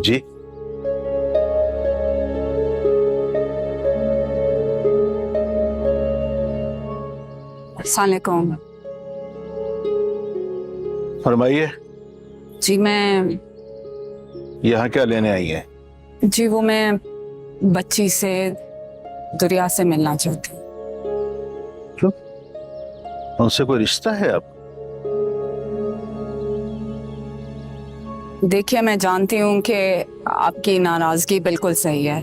जी अस्सलाम वालेकुम। फरमाइए, जी मैं यहाँ क्या लेने आई है? जी वो मैं बच्ची से दुरिया से मिलना चाहती हूँ। क्यों, उनसे कोई रिश्ता है आप? देखिए मैं जानती हूँ कि आपकी नाराजगी बिल्कुल सही है,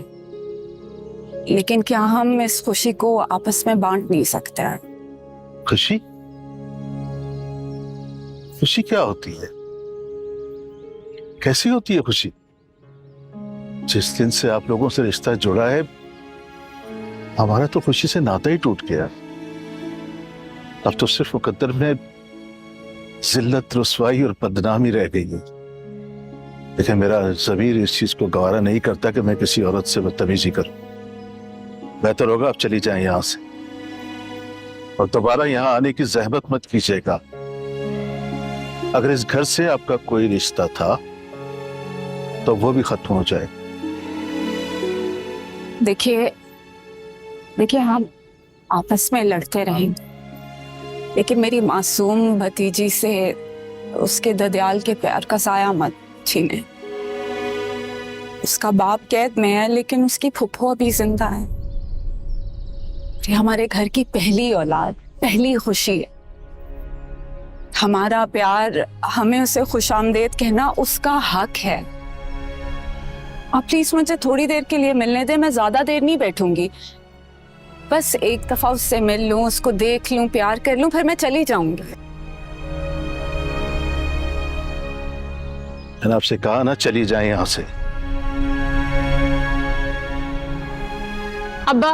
लेकिन क्या हम इस खुशी को आपस में बांट नहीं सकते हैं? खुशी? खुशी क्या होती है? कैसी होती है खुशी? जिस दिन से आप लोगों से रिश्ता जुड़ा है, हमारा तो खुशी से नाता ही टूट गया। अब तो सिर्फ मुकद्दर में जिल्लत, रुसवाई और बदनामी रह गई है। लेकिन मेरा ज़मीर इस चीज को गवारा नहीं करता कि मैं किसी औरत से बदतमीजी करूं। बेहतर होगा आप चली जाएं यहां से, और दोबारा यहां आने की जहमत मत कीजिएगा। अगर इस घर से आपका कोई रिश्ता था तो वो भी खत्म हो जाए। देखिए हम आपस में लड़ते रहेंगे, लेकिन मेरी मासूम भतीजी से उसके ददियाल के प्यार का साया मत छीने। उसका बाप कैद में है, लेकिन उसकी फुफ्फो अभी जिंदा है। ये हमारे घर की पहली औलाद, पहली खुशी है। हमारा प्यार, हमें उसे खुशामदीद कहना उसका हक है। आप प्लीज मुझे थोड़ी देर के लिए मिलने दें, मैं ज्यादा देर नहीं बैठूंगी। बस एक दफा उससे मिल लूं, उसको देख लूं, प्यार कर लूं, फिर मैं चली जाऊंगी। मैंने आपसे कहा ना, चली जाए यहां से। अब्बा,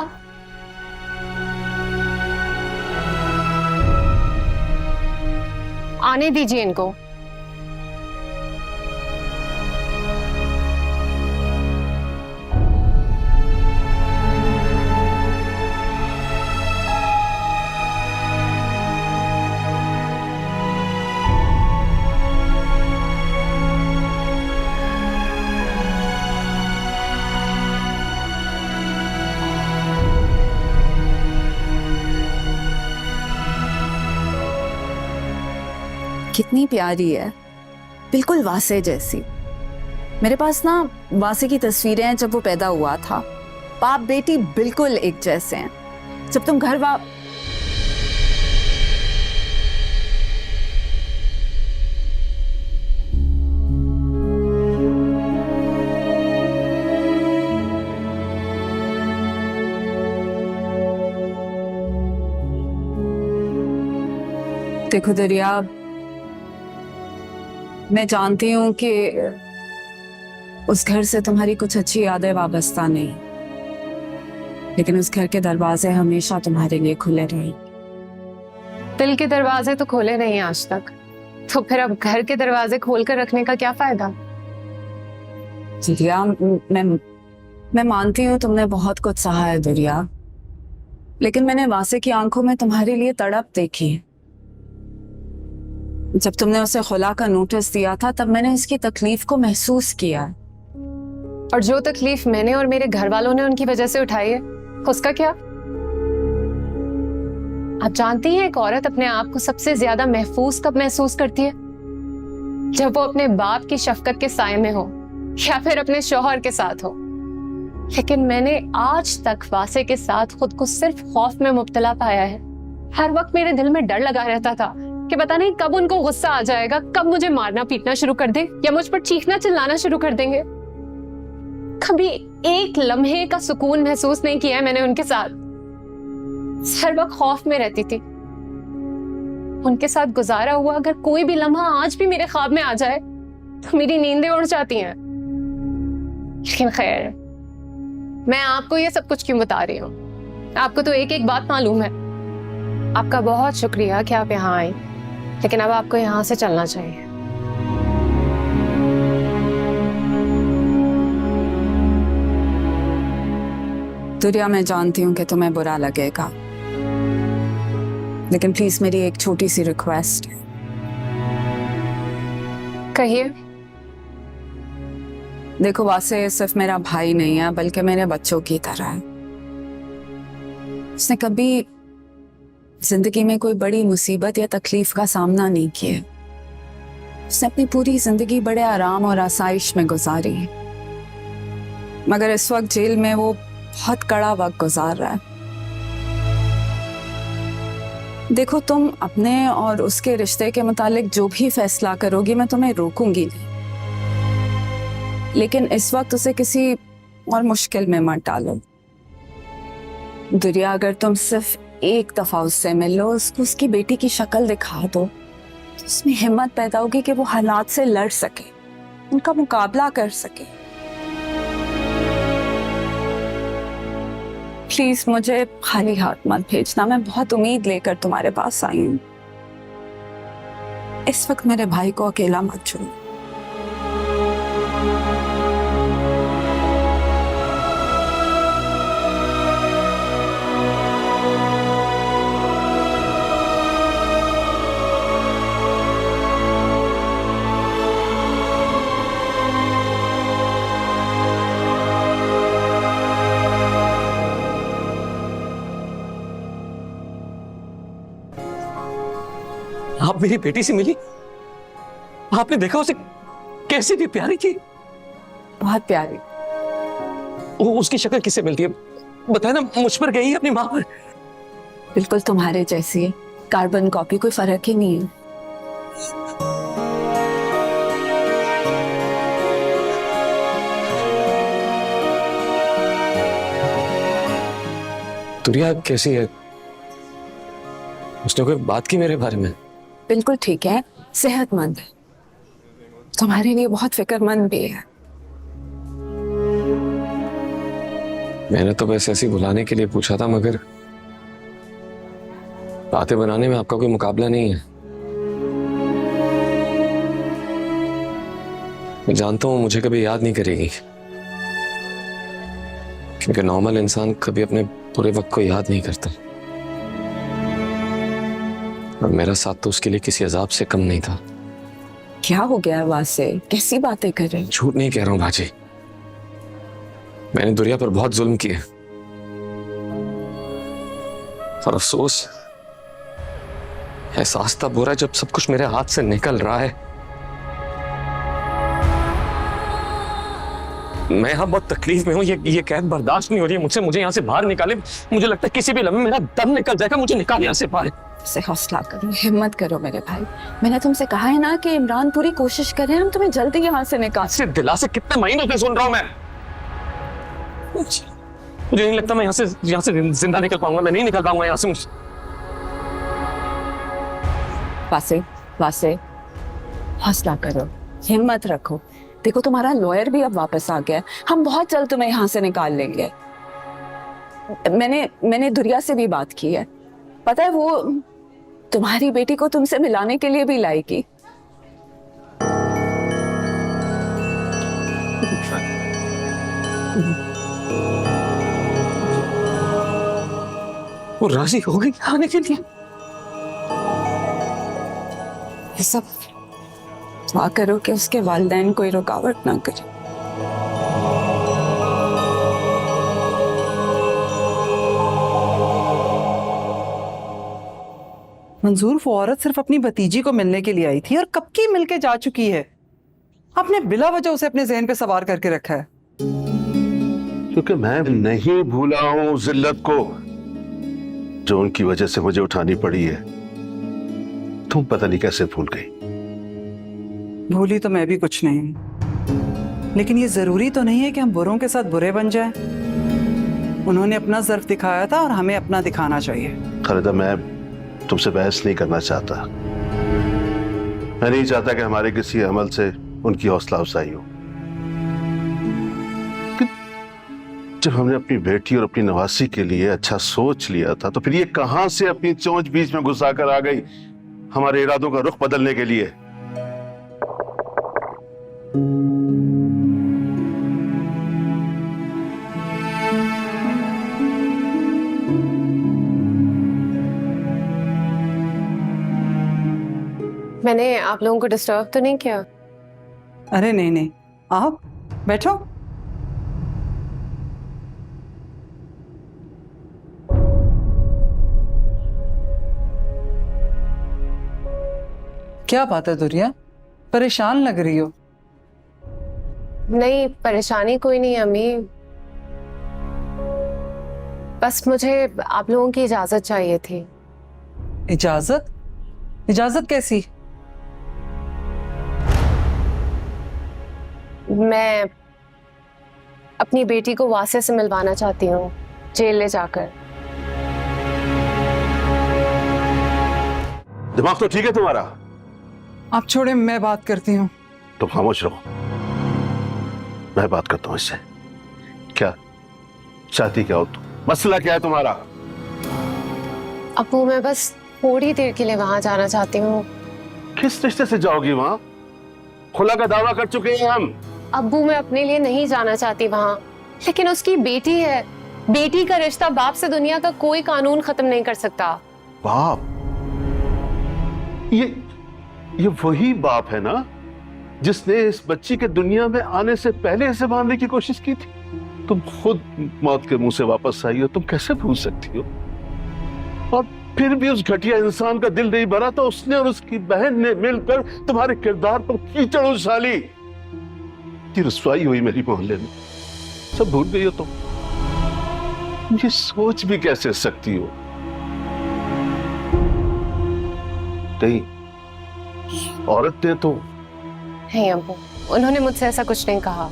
आने दीजिए इनको। कितनी प्यारी है, बिल्कुल वासे जैसी। मेरे पास ना वासे की तस्वीरें हैं जब वो पैदा हुआ था। बाप बेटी बिल्कुल एक जैसे हैं। जब तुम घर देखो दरिया, मैं जानती हूँ कि उस घर से तुम्हारी कुछ अच्छी यादें वाबस्ता नहीं, लेकिन उस घर के दरवाजे हमेशा तुम्हारे लिए खुले रहे। दिल के दरवाजे तो खोले नहीं आज तक, तो फिर अब घर के दरवाजे खोल कर रखने का क्या फायदा? दरिया, मैं मानती हूँ तुमने बहुत कुछ सहा है दरिया, लेकिन मैंने वासे की आंखों में तुम्हारे लिए तड़प देखी। जब तुमने उसे खुला का नोटिस दिया था, तब मैंने इसकी तकलीफ को महसूस किया। और जो तकलीफ मैंने और मेरे घर वालों ने उनकी वजह से उठाई है, उसका क्या? आप जानती हैं एक औरत अपने आप को सबसे ज्यादा महफूज कब महसूस करती है? जब वो अपने बाप की शफकत के साए में हो या फिर अपने शौहर के साथ हो। लेकिन मैंने आज तक वासे के साथ खुद को सिर्फ खौफ में मुब्तला पाया है। हर वक्त मेरे दिल में डर लगा रहता था कि पता नहीं कब उनको गुस्सा आ जाएगा, कब मुझे मारना पीटना शुरू कर दे या मुझ पर चीखना चिल्लाना शुरू कर देंगे। कभी एक लम्हे का सुकून महसूस नहीं किया है मैंने उनके साथ। हर वक्त खौफ में रहती थी। उनके साथ गुजारा हुआ अगर कोई भी लम्हा आज भी मेरे ख्वाब में आ जाए तो मेरी नींदें उड़ जाती हैं। लेकिन खैर, मैं आपको ये सब कुछ क्यों बता रही हूँ? आपको तो एक एक बात मालूम है। आपका बहुत शुक्रिया कि आप यहाँ आई, लेकिन अब आपको यहाँ से चलना चाहिए। दुरिया, मैं जानती हूँ कि तुम्हें बुरा लगेगा, लेकिन प्लीज मेरी एक छोटी सी रिक्वेस्ट है। कहिए। देखो वासे सिर्फ मेरा भाई नहीं है बल्कि मेरे बच्चों की तरह है। उसने कभी जिंदगी में कोई बड़ी मुसीबत या तकलीफ का सामना नहीं किया। उसने अपनी पूरी जिंदगी बड़े आराम और आसाइश में गुजारी है, मगर इस वक्त जेल में वो बहुत कड़ा वक्त गुजार रहा है। देखो तुम अपने और उसके रिश्ते के मुतालिक जो भी फैसला करोगी मैं तुम्हें रोकूंगी नहीं, लेकिन इस वक्त उसे किसी और मुश्किल में मत डालो। दुरिया, अगर तुम सिर्फ एक दफा उससे मिल लो, उसको उसकी बेटी की शक्ल दिखा दो, तो उसमें हिम्मत पैदा होगी कि वो हालात से लड़ सके, उनका मुकाबला कर सके। प्लीज मुझे खाली हाथ मत भेजना, मैं बहुत उम्मीद लेकर तुम्हारे पास आई हूँ। इस वक्त मेरे भाई को अकेला मत छोड़ो। आप मेरी बेटी से मिली? आपने देखा उसे कैसी भी प्यारी थी? बहुत प्यारी। उसकी शक्ल किससे मिलती है? बताए ना, मुझ पर गई अपनी माँ पर। बिल्कुल तुम्हारे जैसी है, कार्बन कॉपी, कोई फर्क ही नहीं है। दुरिया कैसी है? उसने कोई बात की मेरे बारे में? बिल्कुल ठीक है, सेहतमंद है, तुम्हारे लिए बहुत फिक्रमंद भी है। मैंने तो बस ऐसे ही बुलाने के लिए पूछा था, मगर बातें बनाने में आपका कोई मुकाबला नहीं है। मैं जानता हूं मुझे कभी याद नहीं करेगी, क्योंकि नॉर्मल इंसान कभी अपने बुरे वक्त को याद नहीं करता, और मेरा साथ तो उसके लिए किसी अजाब से कम नहीं था। क्या हो गया वासे, कैसी बातें कर रहे? झूठ नहीं कह रहा हूं बाजी, मैंने दुरिया पर बहुत जुल्म किए, और अफसोस एहसास तब हो रहा है जब सब कुछ मेरे हाथ से निकल रहा है। मैं यहाँ बहुत तकलीफ में हूँ, ये कैद बर्दाश्त नहीं हो रही है मुझसे। मुझे यहाँ से बाहर निकाले, मुझे लगता है किसी भी लम्हे मेरा दम निकल जाएगा। मुझे निकाल यहाँ से बाहर। से हौसला करो, हिम्मत करो मेरे भाई। मैंने तुमसे कहा है ना कि इमरान पूरी कोशिश कर रहे हैं, हम तुम्हें जल्दी यहाँ से निकाल। से दिला से कितने महीनों से सुन रहा हूँ मैं। मुझे नहीं लगता मैं यहाँ से जिंदा निकल पाऊंगा। मैं नहीं निकल पाऊंगा यहाँ से। वासे, वासे, हौसला करो, हिम्मत रखो। देखो तुम्हारा लॉयर भी अब वापस आ गया, हम बहुत जल्द तुम्हें यहाँ से निकाल लेंगे। मैंने दुरिया से भी बात की है, पता है वो तुम्हारी बेटी को तुमसे मिलाने के लिए भी लाएगी। वो राजी हो गई आने के लिए? ये सब दुआ करो कि उसके वालिदैन कोई रुकावट ना करे। मंजूर, वो औरत सिर्फ अपनी भतीजी को मिलने के लिए आई थी और कब की मिलके जा चुकी है। आपने बिला वजह उसे अपने ज़हन पे सवार करके रखा है। क्योंकि मैं नहीं भूला हूं जिल्लत को जो उनकी वजह से मुझे उठानी पड़ी है। तुम पता नहीं कैसे भूल गई। भूली तो मैं भी कुछ नहीं हूं, लेकिन ये जरूरी तो नहीं है कि हम बुरों के साथ बुरे बन जाएं। उन्होंने अपना ज़र्फ दिखाया था और हमें अपना दिखाना चाहिए। खालिदा, मैं तुमसे बहस नहीं करना चाहता। मैं नहीं चाहता कि हमारे किसी अमल से उनकी हौसला अफजाई हो। जब हमने अपनी बेटी और अपनी नवासी के लिए अच्छा सोच लिया था, तो फिर ये कहां से अपनी चोंच बीच में घुसा कर आ गई हमारे इरादों का रुख बदलने के लिए। मैंने आप लोगों को डिस्टर्ब तो नहीं किया? अरे नहीं नहीं, आप बैठो। क्या बात है दुरिया, परेशान लग रही हो? नहीं, परेशानी कोई नहीं अम्मी। बस मुझे आप लोगों की इजाजत चाहिए थी। इजाजत? इजाजत कैसी? मैं अपनी बेटी को वासे से मिलवाना चाहती हूँ, जेल ले जाकर। दिमाग तो ठीक है तुम्हारा? आप छोड़े, मैं बात करती हूँ। तुम खामोश रहो, मैं बात करता हूँ इससे। क्या चाहती क्या हो तुम? मसला क्या है तुम्हारा? अब्बू, मैं बस थोड़ी देर के लिए वहां जाना चाहती हूँ। किस रिश्ते से जाओगी वहां? खुला का दावा कर चुके हैं हम। अब्बू, मैं अपने लिए नहीं जाना चाहती वहां, लेकिन उसकी बेटी है। बेटी का रिश्ता बाप से दुनिया का कोई कानून खत्म नहीं कर सकता। बाप? ये वही बाप है ना जिसने इस बच्ची के दुनिया में आने से पहले इसे मारने की कोशिश की थी? तुम खुद मौत के मुंह से वापस आई हो, तुम कैसे भूल सकती हो? और फिर भी उस घटिया इंसान का दिल नहीं भरा तो उसने और उसकी बहन ने मिलकर तुम्हारे किरदार पर कीचड़ उछाली। इतनी रुसवाई हुई मेरी मोहल्ले में, सब भूल गई हो तुम। ये सोच भी कैसे सकती हो? नहीं, औरत ने तो नहीं अब्बू, उन्होंने मुझसे ऐसा कुछ नहीं कहा।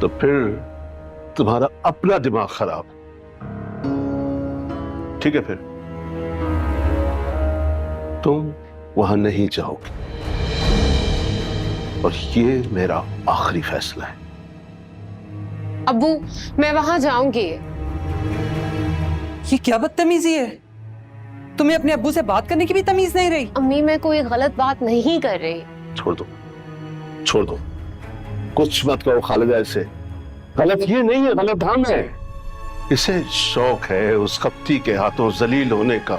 तो फिर तुम्हारा अपना दिमाग खराब। ठीक है, फिर तुम वहां नहीं जाओगे और ये मेरा आखिरी फैसला है। अब्बू, मैं वहां जाऊंगी। ये क्या बदतमीजी है? तुम्हें अपने अब्बू से बात करने की भी तमीज नहीं रही? अम्मी, मैं कोई गलत बात नहीं कर रही। छोड़ दो, छोड़ दो, कुछ मत करो खालिदा। इसे गलत ये नहीं है, गलत हम है। इसे शौक है उस कप्ती के हाथों जलील होने का।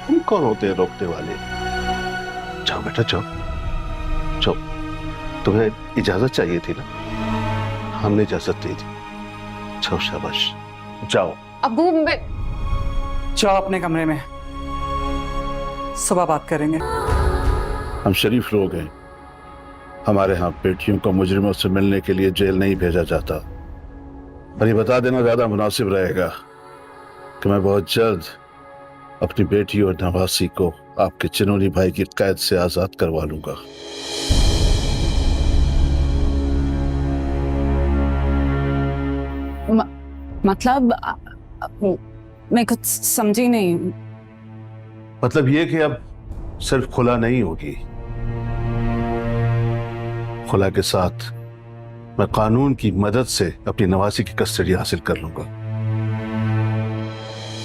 हम कौन होते हैं रोकने वाले? जाओ बेटा, जाओ जाओ। तुम्हें इजाजत चाहिए थी ना, हमने इजाजत दे दी। जाओ, शाबाश, जाओ। अब्बू, मैं जाओ अपने कमरे में, सुबह बात करेंगे। हम शरीफ लोग हैं, हमारे यहाँ बेटियों को मुजरिमों से मिलने के लिए जेल नहीं भेजा जाता। और ये बता देना ज्यादा मुनासिब रहेगा कि मैं बहुत जल्द अपनी बेटी और नवासी को आपके चिनोनी भाई की कैद से आजाद करवा लूंगा। मतलब मैं कुछ समझी नहीं। मतलब ये कि अब सिर्फ खुला नहीं होगी, खुला के साथ मैं कानून की मदद से अपनी नवासी की कस्टडी हासिल कर लूंगा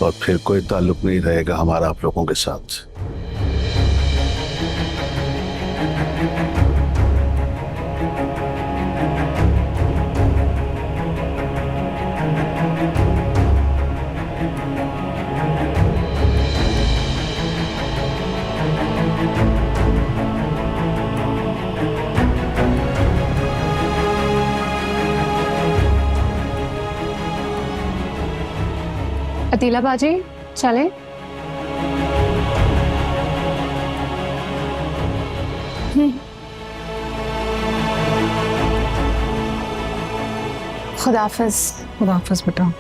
और फिर कोई ताल्लुक नहीं रहेगा हमारा आप लोगों के साथ। अतीला बाजी, चलें? खुदाफिज। खुदाफिज बेटा।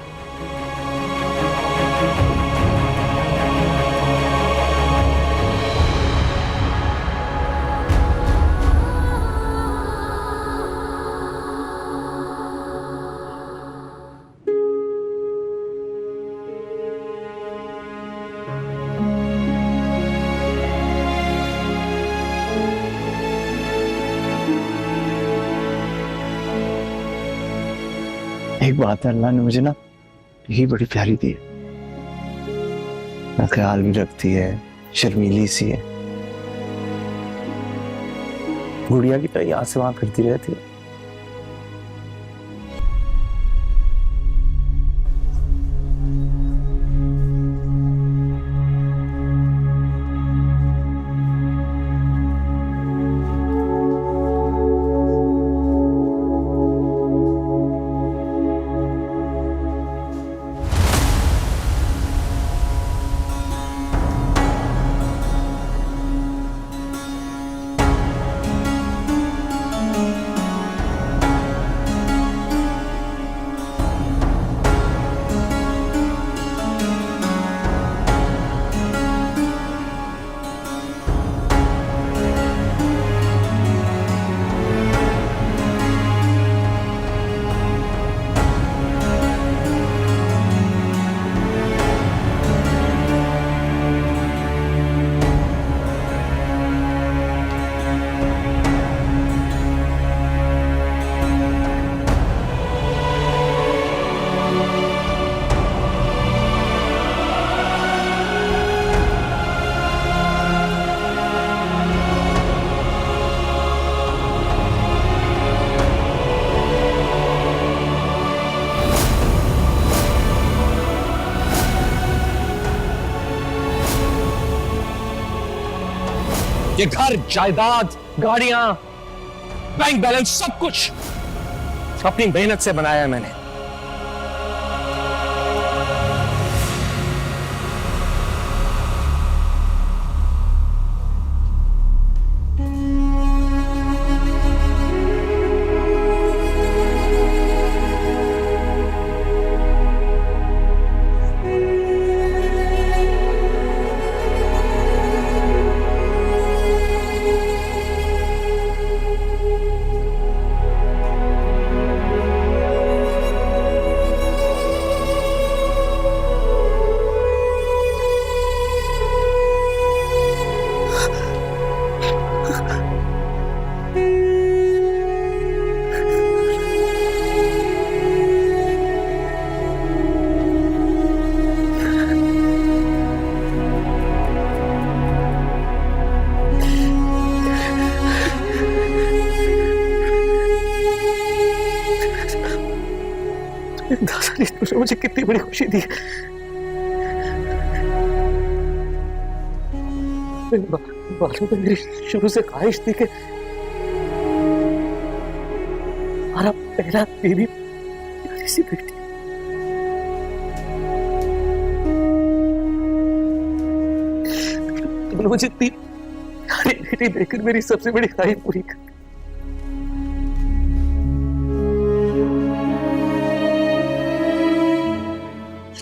एक बात है, अल्लाह ने मुझे ना यही बड़ी प्यारी दी है, ना ख्याल भी रखती है, शर्मीली सी है, गुड़िया की तरह यहाँ से वहां करती रहती है। ये घर, जायदाद, गाड़ियां, बैंक बैलेंस, सब कुछ अपनी मेहनत से बनाया है मैंने। दादाजी, तुमने मुझे कितनी बड़ी खुशी दी। बालों में मेरी शुरू से ख्वाहिश थी कि हमारा पहला बेबी प्यारी सी बेटी। तुमने मुझे इतनी प्यारी बेटी देकर मेरी सबसे बड़ी ख्वाहिश पूरी कर।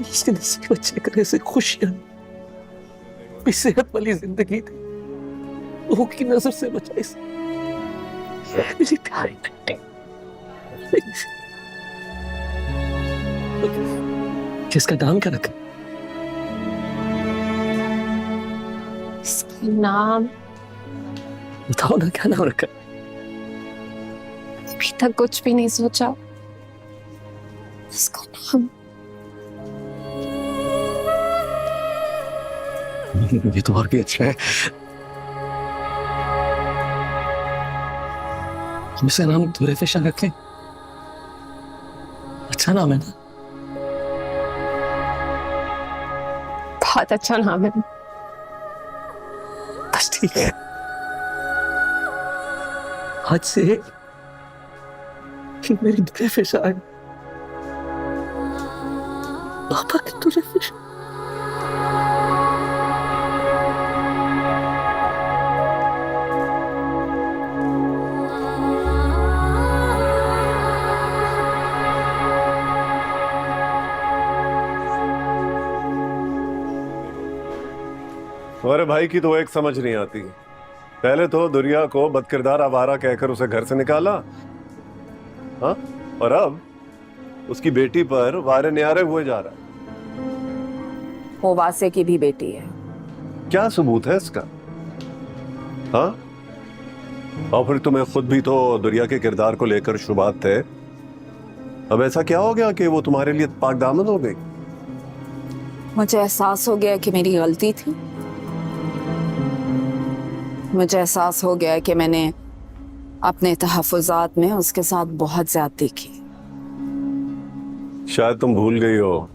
इसके नसीब अच्छे करने से खुशियां, सेहत वाली जिंदगी थी, वो की नजर से बचाई मेरी प्यारी बेटी। किसका नाम क्या रखा? इसका नाम बताओ ना, क्या नाम रखा? अभी तक कुछ भी नहीं सोचा। इसका नाम ये तो और भी अच्छा है। हम इसे नाम दुरेफिशा रखें। अच्छा नाम है ना? बहुत अच्छा नाम है। बस ठीक है, आज से मेरी दुरेफिशा है। पापा की दुरेफिशा। तुम्हारे भाई की तो एक समझ नहीं आती। पहले तो दुनिया को बदकिरदार आवारा कहकर उसे घर से निकाला, हाँ, और अब उसकी बेटी पर वारे न्यारे हुए जा रहा है। वो वासे की भी बेटी है। क्या सबूत है इसका? हाँ, और फिर तुम्हें खुद भी तो दुनिया के किरदार को लेकर शुबात थे। अब ऐसा क्या हो गया कि वो तुम्हारे लिए पाक दामन हो गई? मुझे एहसास हो गया कि मेरी गलती थी। मुझे एहसास हो गया कि मैंने अपने तहफ़्फ़ुज़ात में उसके साथ बहुत ज़्यादती की। शायद तुम भूल गई हो,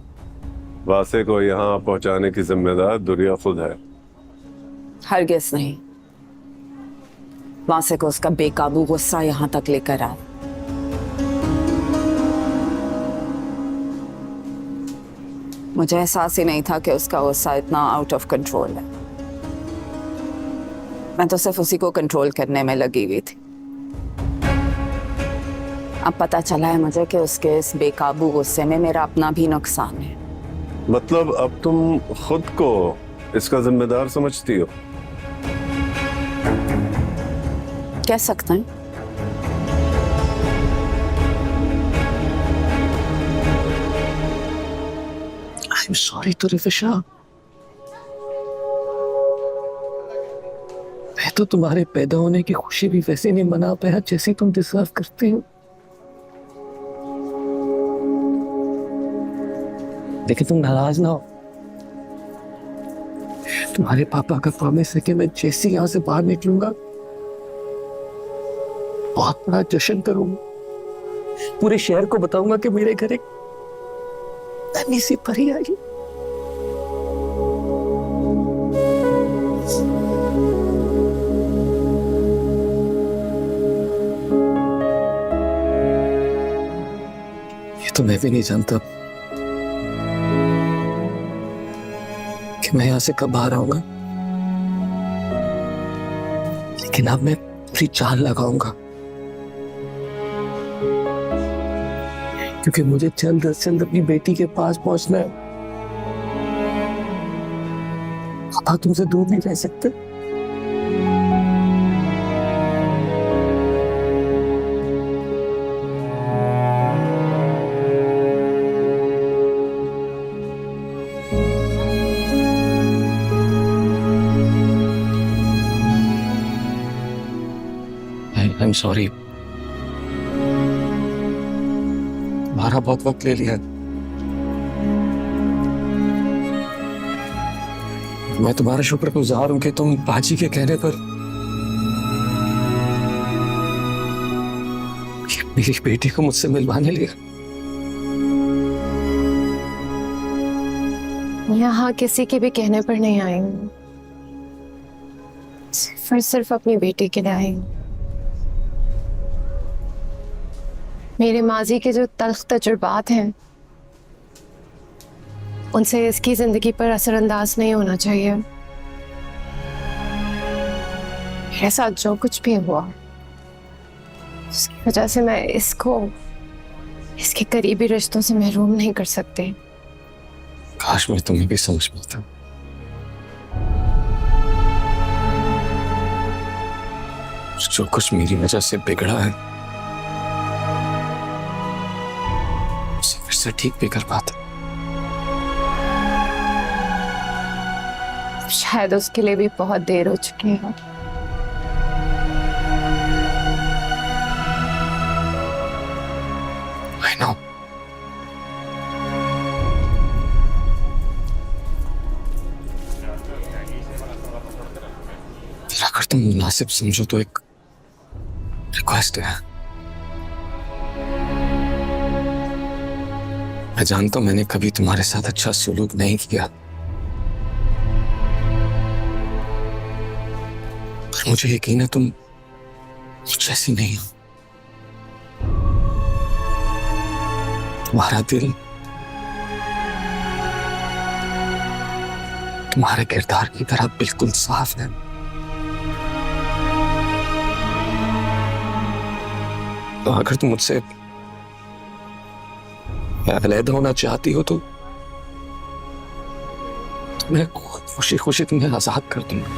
वासे को यहाँ पहुंचाने की जिम्मेदार दुनिया खुद है। हरगिज़ नहीं। वासे को उसका बेकाबू गुस्सा यहाँ तक लेकर आया। मुझे एहसास ही नहीं था कि उसका गुस्सा इतना आउट ऑफ कंट्रोल है। मैं तो सिर्फ उसी को कंट्रोल करने में लगी हुई थी। अब पता चला है मुझे कि उसके इस बेकाबू गुस्से में मेरा अपना भी नुकसान है। मतलब अब तुम खुद को इसका जिम्मेदार समझती हो? कह सकते हैं। आई एम सॉरी दुरेफिशा। मैं तो तुम्हारे पैदा होने की खुशी भी वैसे नहीं मना पाया जैसी तुम डिजर्व करती हो। लेकिन तुम नाराज ना हो। तुम्हारे पापा का प्रॉमिस है कि मैं जैसे यहां से बाहर निकलूंगा बहुत बड़ा जश्न करूंगा। पूरे शहर को बताऊंगा कि मेरे घर एक नन्ही सी परी आई। मैं भी नहीं जानता कि मैं यहां से कब बाहर आऊंगा, लेकिन अब मैं पूरी जान लगाऊंगा, क्योंकि मुझे जल्द से जल्द अपनी बेटी के पास पहुंचना है। पापा तुमसे दूर नहीं रह सकते। I'm sorry, तुम्हारा बहुत वक्त ले लिया। मैं तुम्हारा शुक्रगुजार हूं कि तुम बाजी के कहने पर मेरी बेटी को मुझसे मिलवाने लिया। यहाँ किसी के भी कहने पर नहीं आएंगे, सिर्फ और सिर्फ अपनी बेटी के लिए आएंगे। मेरे माजी के जो तल्ख तजुर्बात हैं उनसे इसकी जिंदगी पर असरअंदाज नहीं होना चाहिए। मेरे साथ जो कुछ भी हुआ उसकी वजह से मैं इसको इसके करीबी रिश्तों से महरूम नहीं कर सकती। काश मैं तुम्हें भी समझ पाता। जो कुछ मेरी वजह से बिगड़ा है उसे फिर से ठीक भी कर पाता। शायद उसके लिए भी बहुत देर हो चुकी है। I know. अगर तुम मुनासिब समझो तो एक रिक्वेस्ट है। मैं जानता हूं मैंने कभी तुम्हारे साथ अच्छा सलूक नहीं किया, पर मुझे यकीन है तुम मुझ जैसी नहीं हो। तुम्हारा दिल तुम्हारे किरदार की तरह बिल्कुल साफ है। तो अगर तुम मुझसे अलग होना चाहती हो तो मैं खुशी खुशी तुम्हें आजाद कर दूंगा।